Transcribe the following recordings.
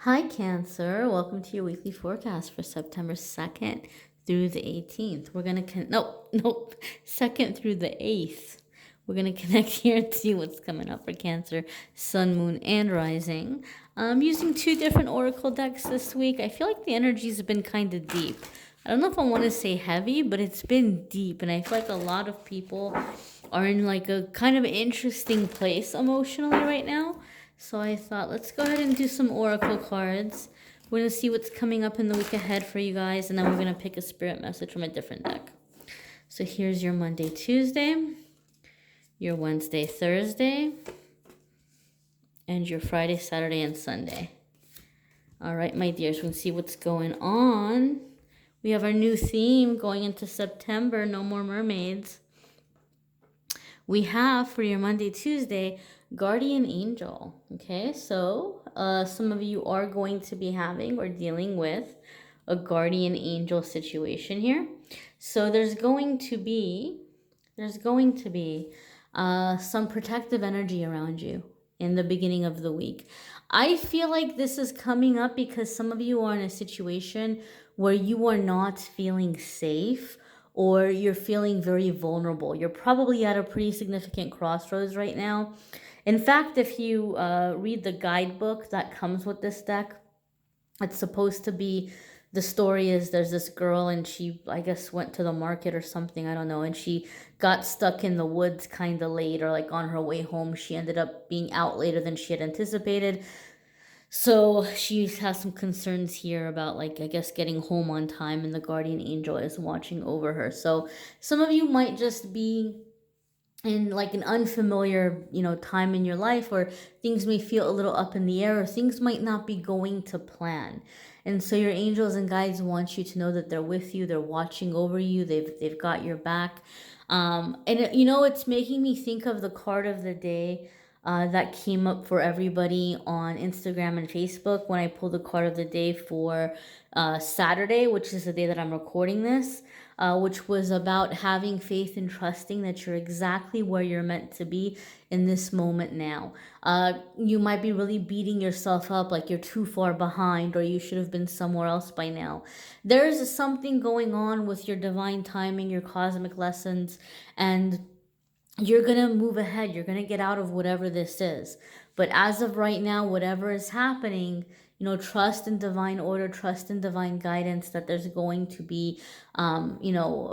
Hi, Cancer. Welcome to your weekly forecast for September 2nd through the 18th. We're going to, nope, 2nd through the 8th. We're going to connect here and see what's coming up for Cancer, Sun, Moon, and Rising. I'm using two different Oracle decks this week. I feel like the energies have been kind of deep. I don't know if I want to say heavy, but it's been deep, and I feel like a lot of people are in like a kind of interesting place emotionally right now. So I thought, let's go ahead and do some oracle cards. We're going to see what's coming up in the week ahead for you guys, and then we're going to pick a spirit message from a different deck. So here's your Monday, Tuesday, your Wednesday, Thursday, and your Friday, Saturday, and Sunday. All right, my dears, we can see what's going on. We have our new theme going into September, no more mermaids. We have for your Monday, Tuesday, guardian angel. Okay, so some of you are going to be having or dealing with a guardian angel situation here. So there's going to be some protective energy around you in the beginning of the week. I feel like this is coming up because some of you are in a situation where you are not feeling safe or you're feeling very vulnerable. You're probably at a pretty significant crossroads right now. In fact, if you read the guidebook that comes with this deck, it's supposed to be, the story is there's this girl and she, I guess, went to the market or something, I don't know, and she got stuck in the woods kind of late, or like on her way home she ended up being out later than she had anticipated. So she has some concerns here about, like, I guess getting home on time, and the guardian angel is watching over her. So some of you might just be in like an unfamiliar, time in your life where things may feel a little up in the air, or things might not be going to plan. And so your angels and guides want you to know that they're with you, they're watching over you, they've got your back. It's making me think of the card of the day that came up for everybody on Instagram and Facebook when I pulled the card of the day for Saturday, which is the day that I'm recording this. Which was about having faith and trusting that you're exactly where you're meant to be in this moment now. You might be really beating yourself up like you're too far behind or you should have been somewhere else by now. There's something going on with your divine timing, your cosmic lessons, and you're going to move ahead. You're going to get out of whatever this is. But as of right now, whatever is happening, trust in divine order, trust in divine guidance, that there's going to be,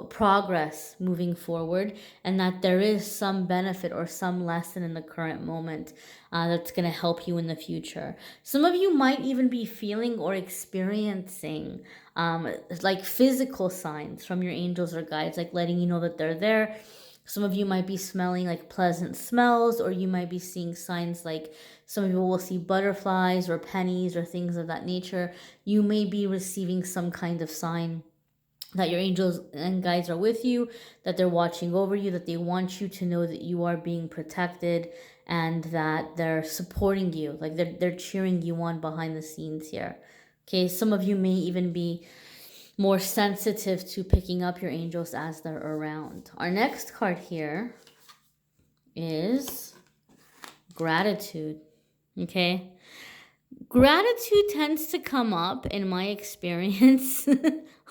progress moving forward, and that there is some benefit or some lesson in the current moment that's going to help you in the future. Some of you might even be feeling or experiencing like physical signs from your angels or guides, like letting you know that they're there. Some of you might be smelling like pleasant smells, or you might be seeing signs like some of you will see butterflies or pennies or things of that nature. You may be receiving some kind of sign that your angels and guides are with you, that they're watching over you, that they want you to know that you are being protected, and that they're supporting you, like they're cheering you on behind the scenes here. Okay, some of you may even be more sensitive to picking up your angels as they're around. Our next card here is gratitude. Okay. Gratitude tends to come up in my experience,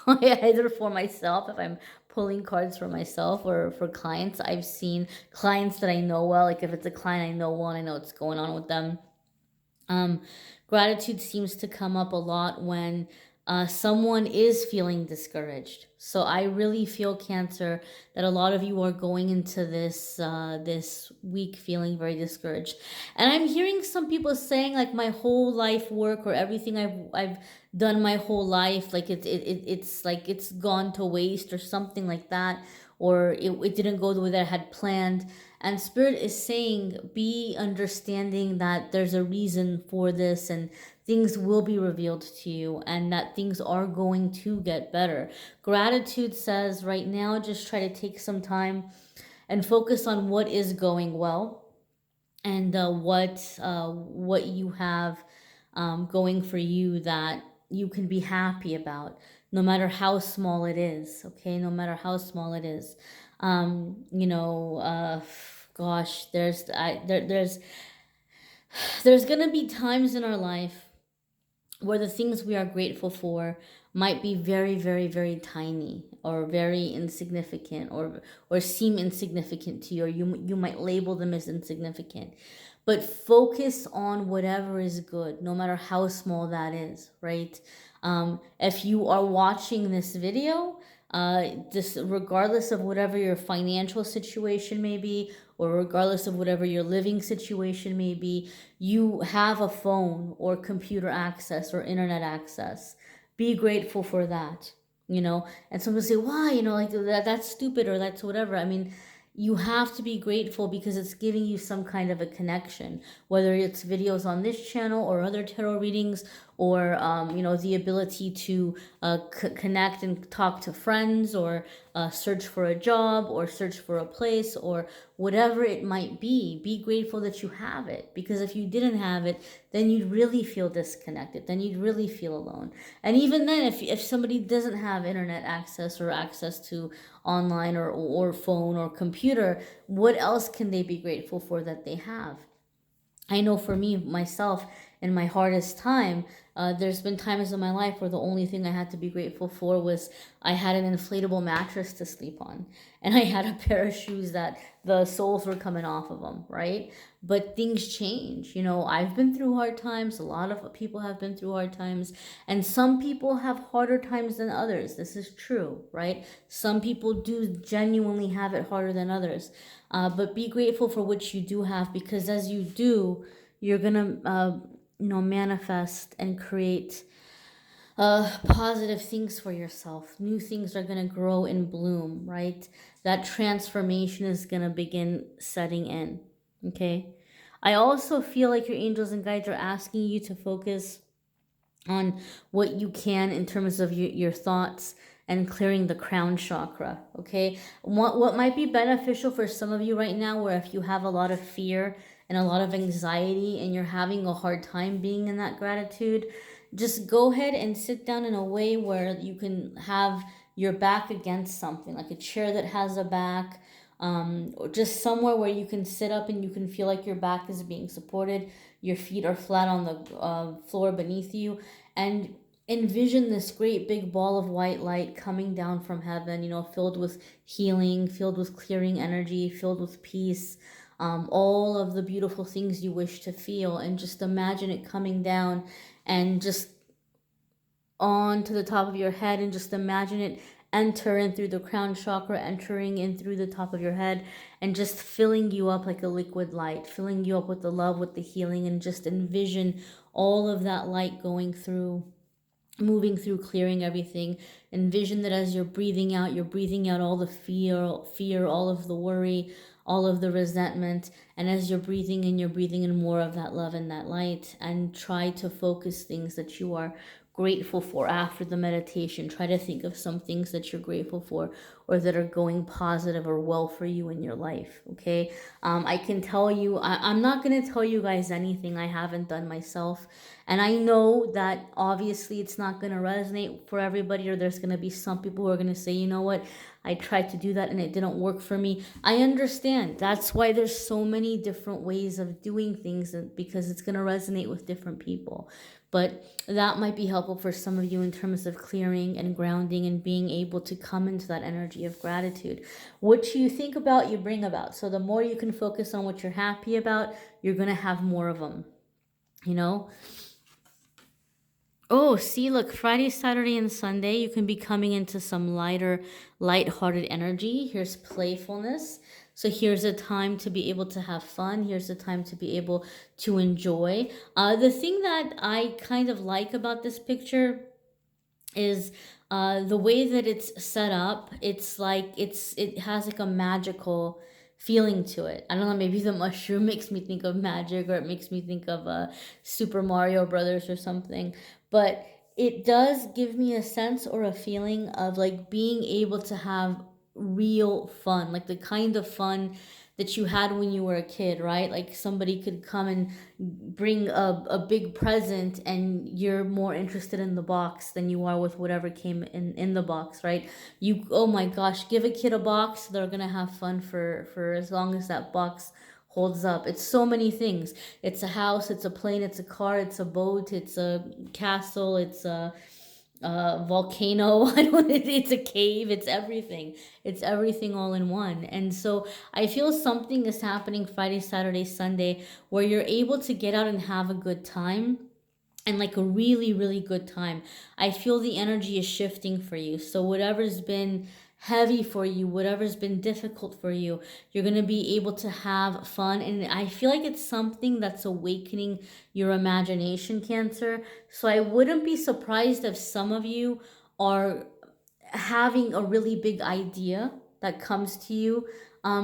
either for myself, if I'm pulling cards for myself, or for clients. I've seen clients that I know well, like if it's a client I know well and I know what's going on with them. Gratitude seems to come up a lot when someone is feeling discouraged. So I really feel, Cancer, that a lot of you are going into this week feeling very discouraged. And I'm hearing some people saying, like, my whole life work or everything I've done my whole life, like it's like it's gone to waste or something like that, or it didn't go the way that I had planned. And Spirit is saying, be understanding that there's a reason for this, and things will be revealed to you, and that things are going to get better. Gratitude says right now, just try to take some time and focus on what is going well, and what you have going for you that you can be happy about, no matter how small it is. Okay, no matter how small it is. Gosh, there's gonna be times in our life where the things we are grateful for might be very, very, very tiny or very insignificant, or seem insignificant to you, or you might label them as insignificant. But focus on whatever is good, no matter how small that is, right? If you are watching this video, just regardless of whatever your financial situation may be, or regardless of whatever your living situation may be, you have a phone or computer access or internet access. Be grateful for that, you know. And some people say, why, you know, like that's stupid or that's whatever. I mean, you have to be grateful because it's giving you some kind of a connection, whether it's videos on this channel or other tarot readings, or you know, the ability to connect and talk to friends, or search for a job, or search for a place, or whatever it might be. Be grateful that you have it, because if you didn't have it, then you'd really feel disconnected, then you'd really feel alone. And even then, if somebody doesn't have internet access or access to online or phone or computer, what else can they be grateful for that they have? I know for me, myself, in my hardest time, there's been times in my life where the only thing I had to be grateful for was I had an inflatable mattress to sleep on, and I had a pair of shoes that the soles were coming off of them, right? But things change. You know, I've been through hard times. A lot of people have been through hard times, and some people have harder times than others. This is true, right? Some people do genuinely have it harder than others. But be grateful for what you do have, because as you do, you're gonna you know, manifest and create positive things for yourself. New things are gonna grow and bloom, right? That transformation is gonna begin setting in. Okay. I also feel like your angels and guides are asking you to focus on what you can in terms of your thoughts and clearing the crown chakra. Okay, what might be beneficial for some of you right now, where if you have a lot of fear and a lot of anxiety and you're having a hard time being in that gratitude, just go ahead and sit down in a way where you can have your back against something, like a chair that has a back, or just somewhere where you can sit up and you can feel like your back is being supported, your feet are flat on the floor beneath you, and envision this great big ball of white light coming down from heaven, you know, filled with healing, filled with clearing energy, filled with peace, all of the beautiful things you wish to feel. And just imagine it coming down and just on to the top of your head, and just imagine it enter in through the crown chakra, entering in through the top of your head, and just filling you up like a liquid light, filling you up with the love, with the healing. And just envision all of that light going through, moving through, clearing everything. Envision that as you're breathing out, all the fear, all of the worry, all of the resentment. And as you're breathing in more of that love and that light. And try to focus things that you are grateful for after the meditation. Try to think of some things that you're grateful for, or that are going positive or well for you in your life. Okay, I can tell you, I'm not going to tell you guys anything I haven't done myself. And I know that obviously it's not going to resonate for everybody, or there's going to be some people who are going to say, you know what, I tried to do that and it didn't work for me. I understand. That's why there's so many different ways of doing things, because it's going to resonate with different people. But that might be helpful for some of you in terms of clearing and grounding and being able to come into that energy of gratitude. What you think about, you bring about. So the more you can focus on what you're happy about, you're going to have more of them, you know? Oh, see, look, Friday, Saturday, and Sunday, you can be coming into some lighter, light-hearted energy. Here's playfulness. So here's a time to be able to have fun. Here's a time to be able to enjoy. The thing that I kind of like about this picture is the way that it's set up. It's like it has like a magical feeling to it. I don't know, maybe the mushroom makes me think of magic, or it makes me think of Super Mario Brothers or something. But it does give me a sense or a feeling of like being able to have real fun, like the kind of fun that you had when you were a kid, right? Like somebody could come and bring a big present, and you're more interested in the box than you are with whatever came in the box, right? You, oh my gosh, give a kid a box, they're gonna have fun for as long as that box holds up. It's so many things. It's a house, it's a plane, it's a car, it's a boat, it's a castle, it's a volcano. I don't. It's a cave. It's everything. It's everything all in one. And so I feel something is happening Friday, Saturday, Sunday, where you're able to get out and have a good time, and like a really, really good time. I feel the energy is shifting for you. So whatever's been heavy for you, whatever's been difficult for you, you're going to be able to have fun. And I feel like it's something that's awakening your imagination, Cancer. So I wouldn't be surprised if some of you are having a really big idea that comes to you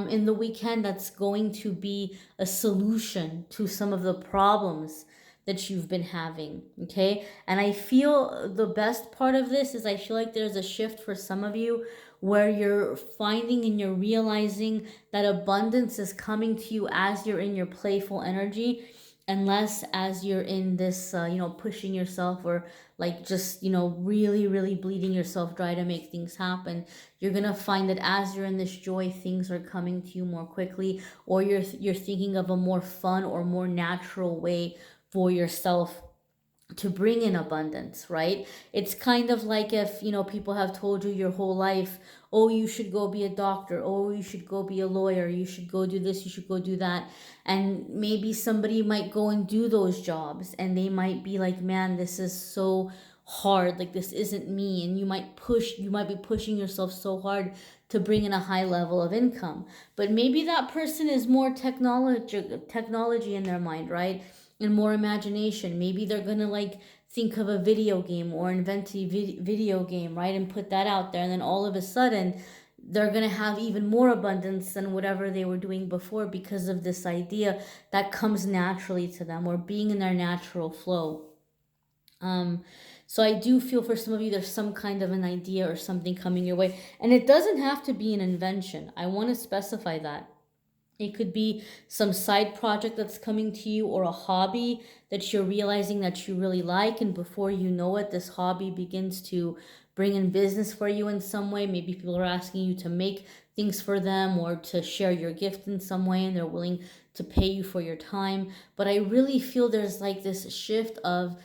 in the weekend, that's going to be a solution to some of the problems that you've been having. Okay. And I feel the best part of this is I feel like there's a shift for some of you where you're finding and you're realizing that abundance is coming to you as you're in your playful energy, and less as you're in this pushing yourself, or like just really, really bleeding yourself dry to make things happen. You're gonna find that as you're in this joy, things are coming to you more quickly, or you're thinking of a more fun or more natural way for yourself to bring in abundance, right? It's kind of like if, people have told you your whole life, oh, you should go be a doctor, oh, you should go be a lawyer, you should go do this, you should go do that. And maybe somebody might go and do those jobs and they might be like, man, this is so hard, like this isn't me. And you might be pushing yourself so hard to bring in a high level of income. But maybe that person is more technology in their mind, right? And more imagination. Maybe they're gonna like think of a video game or invent a video game, right? And put that out there. And then all of a sudden, they're gonna have even more abundance than whatever they were doing before, because of this idea that comes naturally to them, or being in their natural flow. So I do feel for some of you, there's some kind of an idea or something coming your way. And it doesn't have to be an invention. I want to specify that. It could be some side project that's coming to you, or a hobby that you're realizing that you really like. And before you know it, this hobby begins to bring in business for you in some way. Maybe people are asking you to make things for them, or to share your gift in some way, and they're willing to pay you for your time. But I really feel there's like this shift of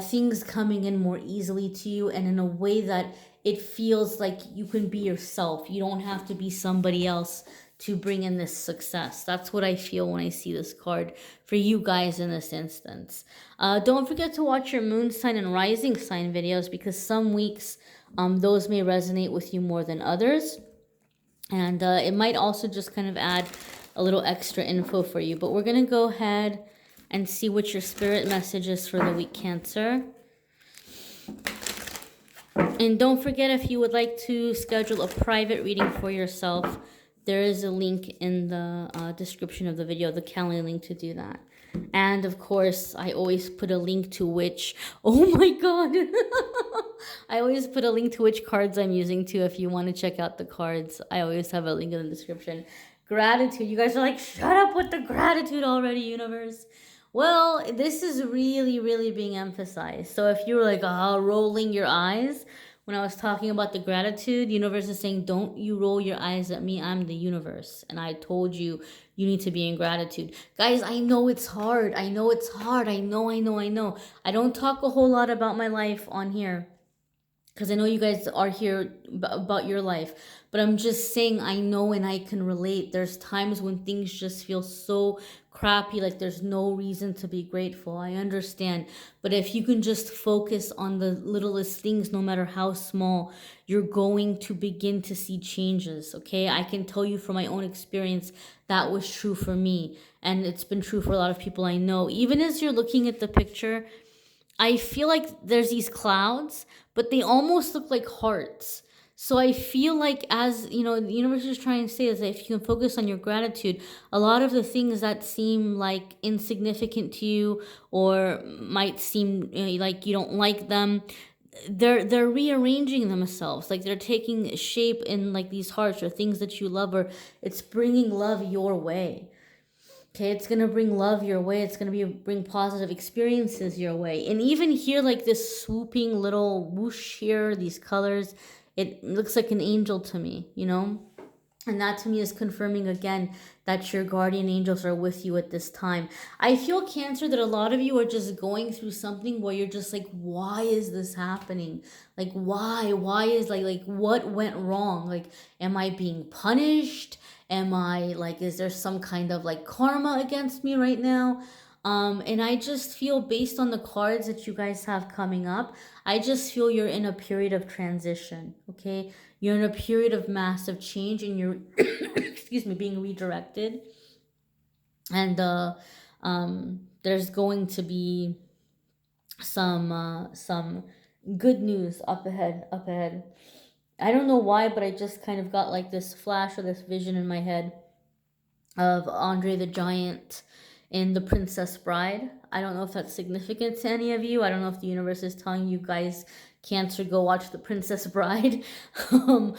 things coming in more easily to you, and in a way that it feels like you can be yourself. You don't have to be somebody else to bring in this success. That's what I feel when I see this card for you guys in this instance. Don't forget to watch your moon sign and rising sign videos, because some weeks those may resonate with you more than others. And it might also just kind of add a little extra info for you. But we're going to go ahead and see what your spirit message is for the week, Cancer. And don't forget, if you would like to schedule a private reading for yourself, there is a link in the description of the video, the Calendly link to do that. And of course, I always put a link to which, oh my God, I always put a link to which cards I'm using too. If you want to check out the cards, I always have a link in the description. Gratitude. You guys are like, shut up with the gratitude already, universe. Well, this is really, really being emphasized. So if you're like, rolling your eyes when I was talking about the gratitude, universe is saying, don't you roll your eyes at me. I'm the universe. And I told you, you need to be in gratitude. Guys, I know it's hard. I know it's hard. I know. I don't talk a whole lot about my life on here, because I know you guys are here about your life. But I'm just saying, I know and I can relate. There's times when things just feel so crappy, like there's no reason to be grateful. I understand. But if you can just focus on the littlest things, no matter how small, you're going to begin to see changes, okay? I can tell you from my own experience, that was true for me. And it's been true for a lot of people I know. Even as you're looking at the picture, I feel like there's these clouds, but they almost look like hearts. So I feel like, as the universe is trying to say, is that if you can focus on your gratitude, a lot of the things that seem like insignificant to you, or might seem like you don't like them, they're rearranging themselves, like they're taking shape in like these hearts, or things that you love, or it's bringing love your way. Okay, it's going to bring love your way. It's going to bring positive experiences your way. And even here, like this swooping little whoosh here, these colors, it looks like an angel to me, And that to me is confirming again that your guardian angels are with you at this time. I feel, Cancer, that a lot of you are just going through something where you're just like, why is this happening? Like, why? Why is like what went wrong? Like, am I being punished? Am I like, is there some kind of like karma against me right now? And I just feel, based on the cards that you guys have coming up, I just feel you're in a period of transition, okay? You're in a period of massive change and you're, excuse me, being redirected. And there's going to be some good news up ahead. I don't know why, but I just kind of got like this flash or this vision in my head of Andre the Giant in The Princess Bride. I don't know if that's significant to any of you. I don't know if the universe is telling you guys, Cancer, go watch The Princess Bride. I'm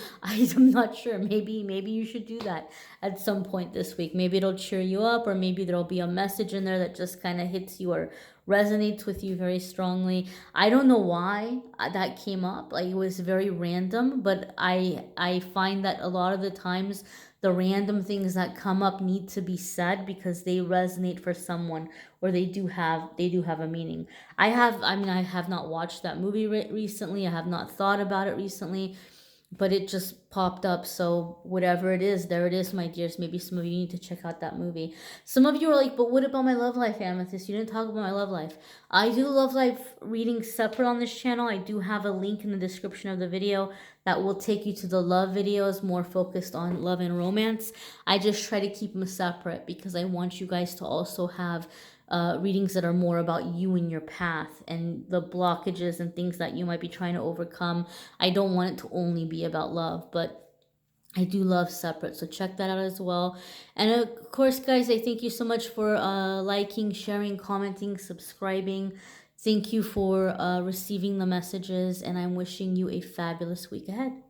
not sure. Maybe you should do that at some point this week. Maybe it'll cheer you up, or maybe there'll be a message in there that just kind of hits you or resonates with you very strongly. I don't know why that came up. Like, it was very random, but I find that a lot of the times the random things that come up need to be said because they resonate for someone, or they do have a meaning. I have not watched that movie recently. I have not thought about it recently, but it just popped up. So whatever it is, there it is, my dears. Maybe some of you need to check out that movie. Some of you are like, but what about my love life, Amethyst? You didn't talk about my love life. I do love life readings separate on this channel. I do have a link in the description of the video that will take you to the love videos more focused on love and romance. I just try to keep them separate because I want you guys to also have readings that are more about you and your path and the blockages and things that you might be trying to overcome. I don't want it to only be about love, but I do love separate, so check that out as well. And of course, guys, I thank you so much for liking, sharing, commenting, subscribing. Thank you for receiving the messages, and I'm wishing you a fabulous week ahead.